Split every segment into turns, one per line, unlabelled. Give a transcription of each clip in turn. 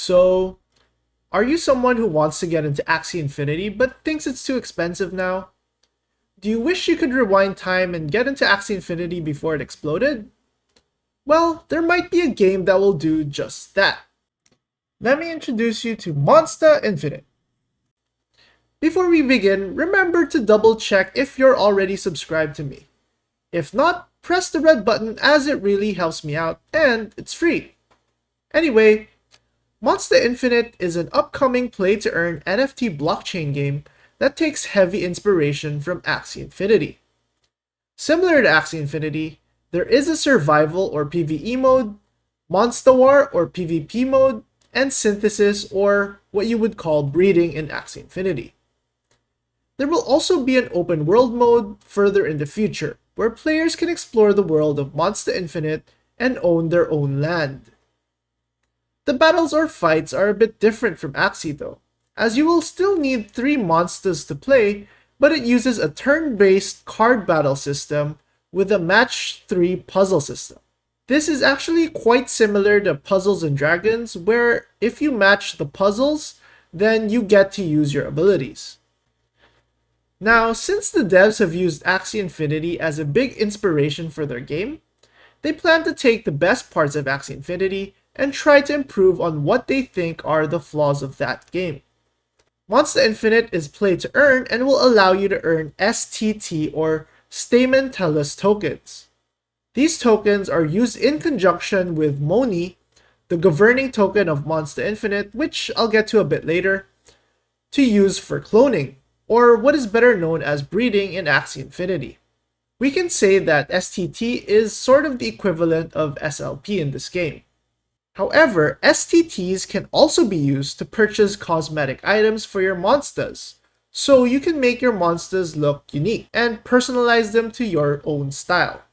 So, are you someone who wants to get into Axie Infinity but thinks it's too expensive now? Do you wish you could rewind time and get into Axie Infinity before it exploded? Well, there might be a game that will do just that. Let me introduce you to Monsta Infinite. Before we begin, remember to double check if you're already subscribed to me. If not, press the red button as it really helps me out and it's free. Anyway, Monsta Infinite is an upcoming play-to-earn NFT blockchain game that takes heavy inspiration from Axie Infinity. Similar to Axie Infinity, there is a survival or PvE mode, Monsta War or PvP mode, and synthesis or what you would call breeding in Axie Infinity. There will also be an open world mode further in the future, where players can explore the world of Monsta Infinite and own their own land. The battles or fights are a bit different from Axie though, as you will still need 3 Monstas to play, but it uses a turn-based card battle system with a match 3 puzzle system. This is actually quite similar to Puzzles and Dragons, where if you match the puzzles, then you get to use your abilities. Now, since the devs have used Axie Infinity as a big inspiration for their game, they plan to take the best parts of Axie Infinity and try to improve on what they think are the flaws of that game. Monsta Infinite is play to earn and will allow you to earn STT or Stamen Tellus tokens. These tokens are used in conjunction with MONI, the governing token of Monsta Infinite, which I'll get to a bit later, to use for cloning, or what is better known as breeding in Axie Infinity. We can say that STT is sort of the equivalent of SLP in this game. However, STTs can also be used to purchase cosmetic items for your Monstas, so you can make your Monstas look unique and personalize them to your own style.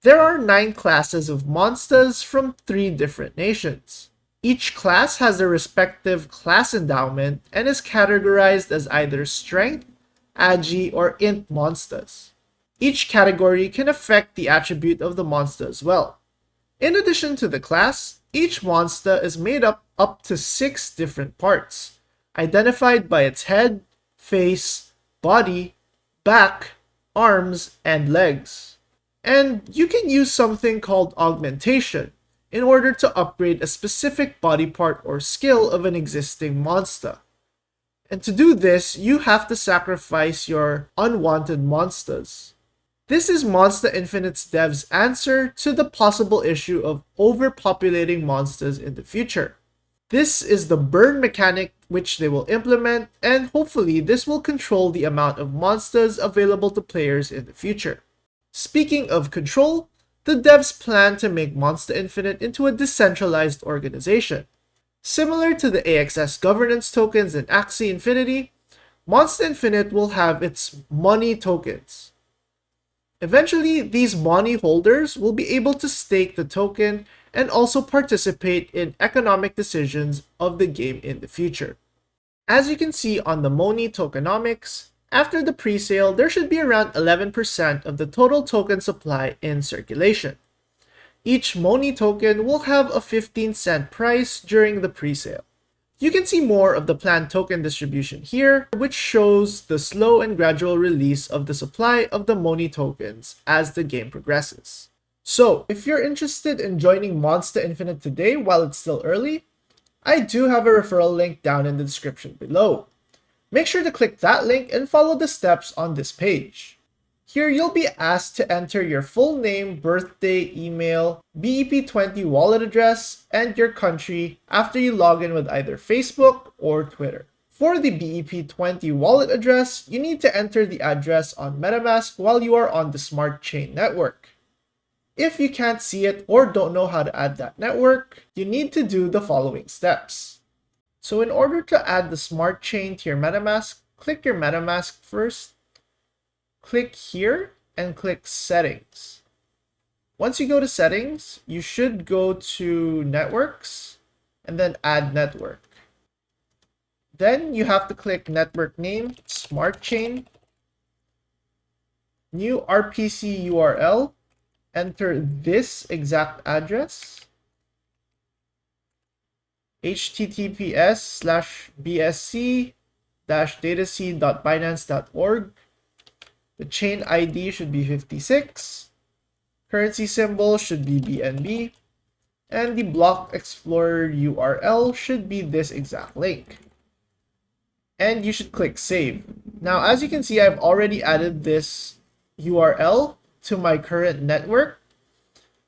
There are 9 classes of Monstas from 3 different nations. Each class has their respective class endowment and is categorized as either Strength, Agi, or Int Monstas. Each category can affect the attribute of the Monsta as well. In addition to the class, each Monsta is made up to 6 different parts, identified by its head, face, body, back, arms, and legs. And you can use something called augmentation in order to upgrade a specific body part or skill of an existing Monsta. And to do this, you have to sacrifice your unwanted Monstas. This is Monsta Infinite's devs' answer to the possible issue of overpopulating Monstas in the future. This is the burn mechanic which they will implement, and hopefully this will control the amount of Monstas available to players in the future. Speaking of control, the devs plan to make Monsta Infinite into a decentralized organization. Similar to the AXS governance tokens in Axie Infinity, Monsta Infinite will have its MONI tokens. Eventually, these MONI holders will be able to stake the token and also participate in economic decisions of the game in the future. As you can see on the MONI tokenomics, after the presale, there should be around 11% of the total token supply in circulation. Each MONI token will have a 15-cent price during the presale. You can see more of the planned token distribution here, which shows the slow and gradual release of the supply of the MONI tokens as the game progresses. So, if you're interested in joining Monsta Infinite today while it's still early, I do have a referral link down in the description below. Make sure to click that link and follow the steps on this page. Here you'll be asked to enter your full name, birthday, email, BEP20 wallet address, and your country after you log in with either Facebook or Twitter. For the BEP20 wallet address, you need to enter the address on MetaMask while you are on the Smart Chain network. If you can't see it or don't know how to add that network, you need to do the following steps. So in order to add the Smart Chain to your MetaMask, click your MetaMask first, click here, and click Settings. Once you go to Settings, you should go to Networks, and then Add Network. Then you have to click Network Name, Smart Chain, New RPC URL, enter this exact address, https://bsc-dataseed.binance.org. The chain ID should be 56. Currency symbol should be BNB. And the block explorer URL should be this exact link. And you should click save. Now, as you can see, I've already added this URL to my current network.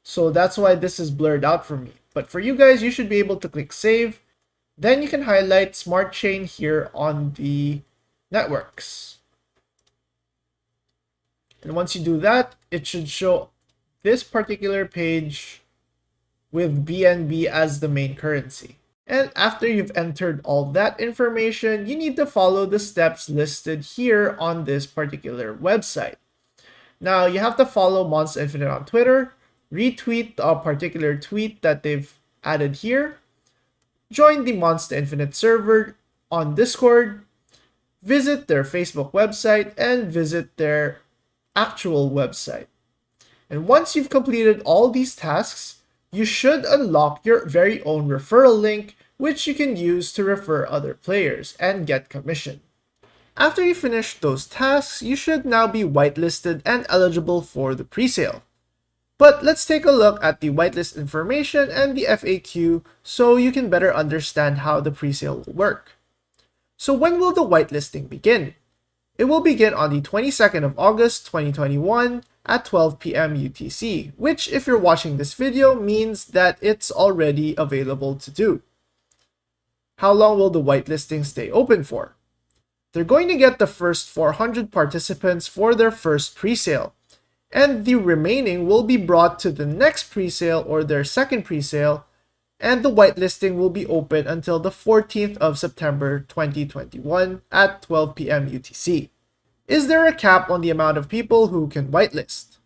So that's why this is blurred out for me. But for you guys, you should be able to click save. Then you can highlight Smart Chain here on the networks. And once you do that, it should show this particular page with BNB as the main currency. And after you've entered all that information, you need to follow the steps listed here on this particular website. Now, you have to follow Monsta Infinite on Twitter, retweet a particular tweet that they've added here, join the Monsta Infinite server on Discord, visit their Facebook website, and visit their actual website. And once you've completed all these tasks, you should unlock your very own referral link, which you can use to refer other players and get commission. After you finish those tasks, you should now be whitelisted and eligible for the presale. But let's take a look at the whitelist information and the FAQ so you can better understand how the presale will work. So when will the whitelisting begin? It will begin on the 22nd of August 2021 at 12 p.m. UTC, which if you're watching this video means that it's already available to do. How long will the whitelisting stay open for? They're going to get the first 400 participants for their first presale, and the remaining will be brought to the next presale or their second presale, and the whitelisting will be open until the 14th of September 2021 at 12 p.m. UTC. Is there a cap on the amount of people who can whitelist?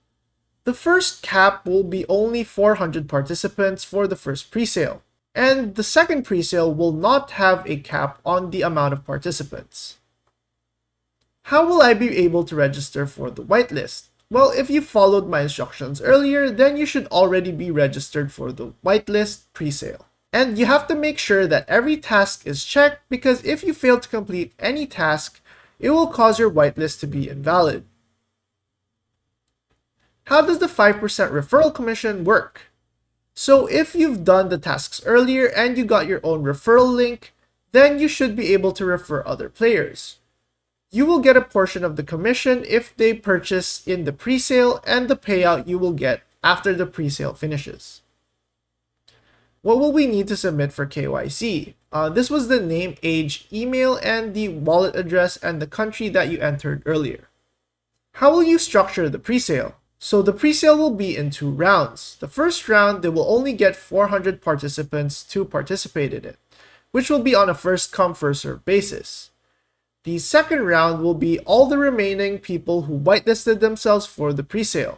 The first cap will be only 400 participants for the first presale, and the second presale will not have a cap on the amount of participants. How will I be able to register for the whitelist? Well, if you followed my instructions earlier, then you should already be registered for the whitelist presale. And you have to make sure that every task is checked, because if you fail to complete any task, it will cause your whitelist to be invalid. How does the 5% referral commission work? So if you've done the tasks earlier and you got your own referral link, then you should be able to refer other players. You will get a portion of the commission if they purchase in the presale and the payout you will get after the presale finishes. What will we need to submit for KYC? This was the name, age, email, and the wallet address and the country that you entered earlier. How will you structure the presale? So the presale will be in 2 rounds. The first round, they will only get 400 participants to participate in it, which will be on a first come first serve basis. The second round will be all the remaining people who whitelisted themselves for the presale.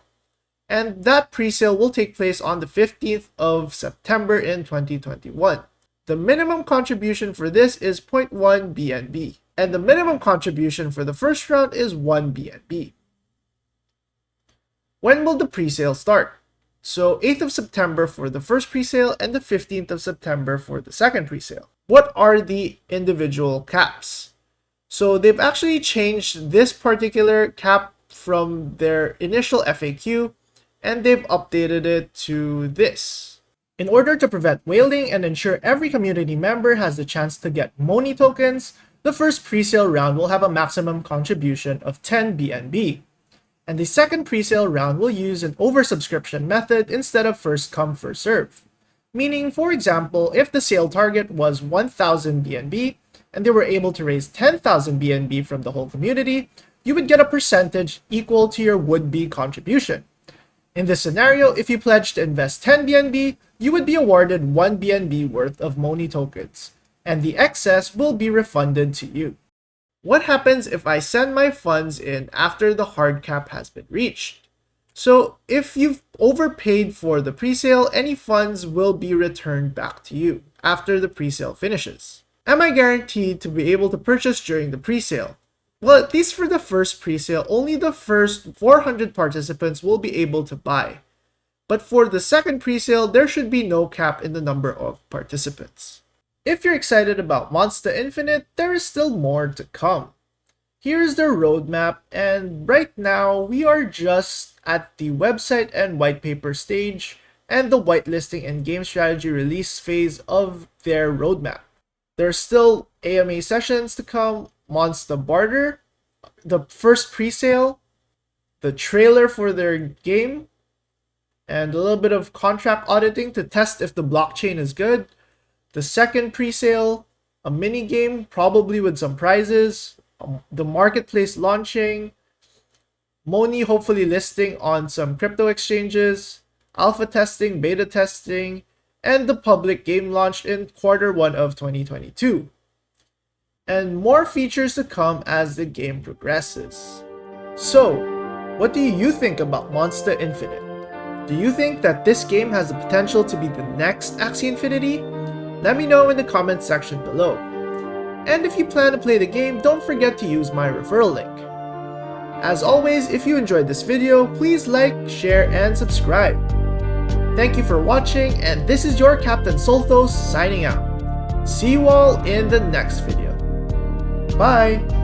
And that presale will take place on the 15th of September in 2021. The minimum contribution for this is 0.1 BNB, and the minimum contribution for the first round is 1 BNB. When will the presale start? So 8th of September for the first presale and the 15th of September for the second presale. What are the individual caps? So they've actually changed this particular cap from their initial FAQ, and they've updated it to this. In order to prevent whaling and ensure every community member has the chance to get MONI tokens, the first presale round will have a maximum contribution of 10 BNB. And the second presale round will use an oversubscription method instead of first come first serve. Meaning, for example, if the sale target was 1000 BNB and they were able to raise 10,000 BNB from the whole community, you would get a percentage equal to your would-be contribution. In this scenario, if you pledge to invest 10 BNB, you would be awarded 1 BNB worth of MONI tokens, and the excess will be refunded to you. What happens if I send my funds in after the hard cap has been reached? So if you've overpaid for the presale, any funds will be returned back to you after the presale finishes. Am I guaranteed to be able to purchase during the presale? Well, at least for the first presale, only the first 400 participants will be able to buy. But for the second presale, there should be no cap in the number of participants. If you're excited about Monsta Infinite, there is still more to come. Here is their roadmap, and right now we are just at the website and white paper stage and the whitelisting and game strategy release phase of their roadmap. There's still AMA sessions to come, Monsta Barter, the first presale, the trailer for their game, and a little bit of contract auditing to test if the blockchain is good, the second presale, a mini game probably with some prizes, the marketplace launching, MONI hopefully listing on some crypto exchanges, alpha testing, beta testing, and the public game launch in Q1 of 2022. And more features to come as the game progresses. So, what do you think about Monsta Infinite? Do you think that this game has the potential to be the next Axie Infinity? Let me know in the comments section below. And if you plan to play the game, don't forget to use my referral link. As always, if you enjoyed this video, please like, share, and subscribe. Thank you for watching, and this is your Captain Solthos signing out. See you all in the next video. Bye!